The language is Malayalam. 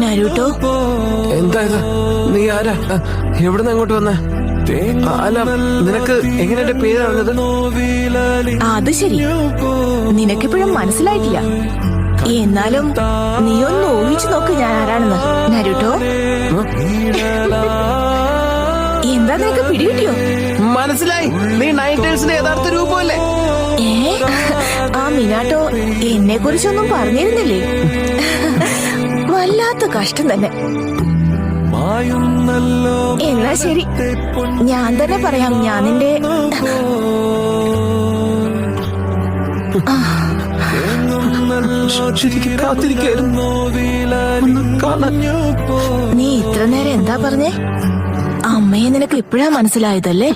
നരുട്ടോ, എന്താ ഇത്? നീ ആരാ? എവിടുന്ന് അങ്ങോട്ട് വന്നേ? അല്ല, നിനക്ക് എങ്ങനെ എന്റെ പേര് അറിഞ്ഞത്? അത് ശരി, നിനക്കിപ്പോഴും മനസ്സിലായിട്ടില്ല. എന്നാലും നീ ഒന്ന് ഊഹിച്ചു നോക്ക് ഞാൻ ആരാണെന്ന്. നരുട്ടോ, എന്താ നിനക്ക് പിടികിട്ടിയോ? മനസ്സിലായി, നീ നൈൻറ്റേഴ്സിന്റെ യഥാർത്ഥ രൂപമല്ലേ? ആ മിനാട്ടോ എന്നെ കുറിച്ചൊന്നും പറഞ്ഞിരുന്നില്ലേ? വല്ലാത്ത കഷ്ടം തന്നെ. എന്നാ ശരി, ഞാൻ തന്നെ പറയാം. ഞാൻ നിന്റെ നീ ഇത്ര നേരം എന്താ പറഞ്ഞേ? അമ്മയെ നിനക്ക് ഇപ്പഴാ മനസ്സിലായതല്ലേ?